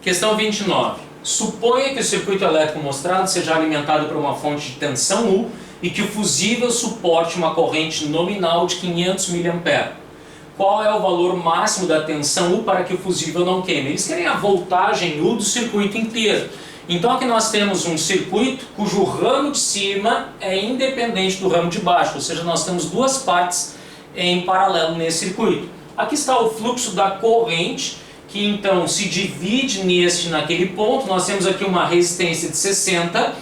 Questão 29. Suponha que o circuito elétrico mostrado seja alimentado por uma fonte de tensão U e que o fusível suporte uma corrente nominal de 500 mA. Qual é o valor máximo da tensão U para que o fusível não queime? Eles querem a voltagem U do circuito inteiro. Então aqui nós temos um circuito cujo ramo de cima é independente do ramo de baixo, ou seja, nós temos duas partes em paralelo nesse circuito. Aqui está o fluxo da corrente, que então se divide naquele ponto. Nós temos aqui uma resistência de 60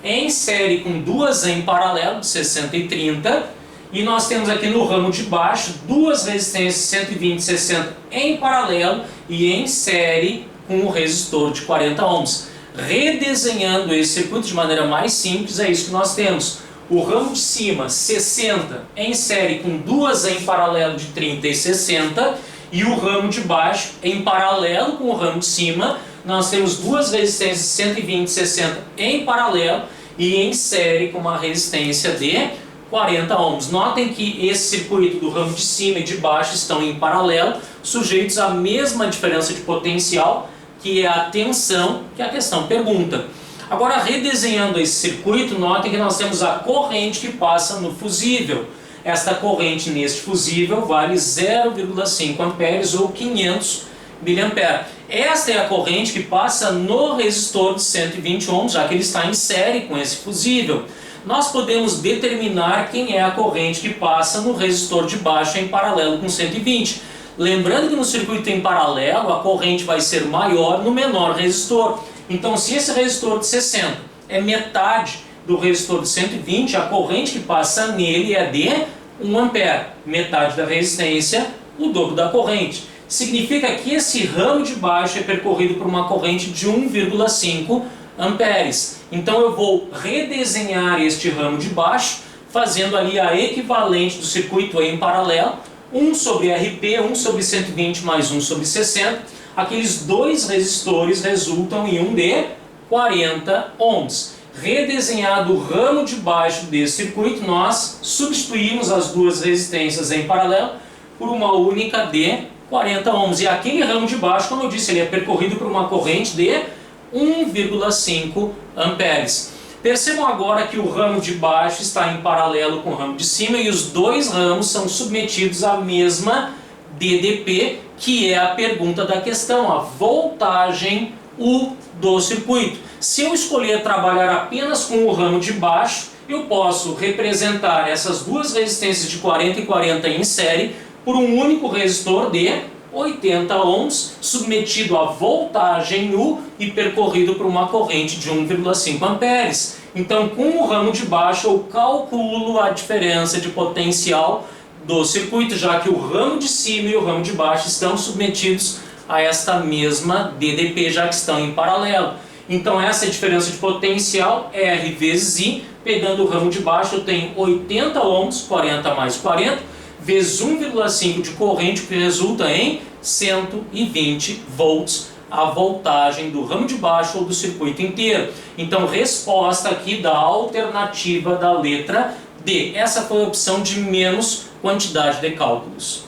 em série com duas em paralelo, de 60 e 30. E nós temos aqui no ramo de baixo duas resistências 120 e 60 em paralelo e em série com o resistor de 40 ohms. Redesenhando esse circuito de maneira mais simples, é isso que nós temos. O ramo de cima, 60, em série com duas em paralelo de 30 e 60, e o ramo de baixo, em paralelo com o ramo de cima, nós temos duas resistências 120 e 60 em paralelo e em série com uma resistência de 40 ohms. Notem que esse circuito do ramo de cima e de baixo estão em paralelo, sujeitos à mesma diferença de potencial, que é a tensão que a questão pergunta. Agora, redesenhando esse circuito, notem que nós temos a corrente que passa no fusível. Esta corrente neste fusível vale 0,5 amperes ou 500 mA. Esta é a corrente que passa no resistor de 120 ohms, já que ele está em série com esse fusível. Nós podemos determinar quem é a corrente que passa no resistor de baixo em paralelo com 120. Lembrando que no circuito em paralelo a corrente vai ser maior no menor resistor. Então, se esse resistor de 60 é metade do resistor de 120, a corrente que passa nele é de 1 ampere. Metade da resistência, o dobro da corrente. Significa que esse ramo de baixo é percorrido por uma corrente de 1,5 amperes. Então eu vou redesenhar este ramo de baixo, fazendo ali a equivalente do circuito em paralelo, 1 sobre RP, 1 sobre 120 mais 1 sobre 60. Aqueles dois resistores resultam em um de 40 ohms. Redesenhado o ramo de baixo desse circuito, nós substituímos as duas resistências em paralelo por uma única de 40 ohms. E aquele ramo de baixo, como eu disse, ele é percorrido por uma corrente de 1,5 amperes. Percebam agora que o ramo de baixo está em paralelo com o ramo de cima e os dois ramos são submetidos à mesma DDP, que é a pergunta da questão, a voltagem U do circuito. Se eu escolher trabalhar apenas com o ramo de baixo, eu posso representar essas duas resistências de 40 e 40 em série por um único resistor de 80 ohms, submetido à voltagem U e percorrido por uma corrente de 1,5 amperes. Então, com o ramo de baixo, eu calculo a diferença de potencial do circuito, já que o ramo de cima e o ramo de baixo estão submetidos a esta mesma DDP, já que estão em paralelo. Então, essa é a diferença de potencial, R vezes I. Pegando o ramo de baixo, eu tenho 80 ohms, 40 mais 40, vezes 1,5 de corrente, que resulta em 120 volts, a voltagem do ramo de baixo ou do circuito inteiro. Então, resposta aqui da alternativa da letra D. Essa foi a opção de menos quantidade de cálculos.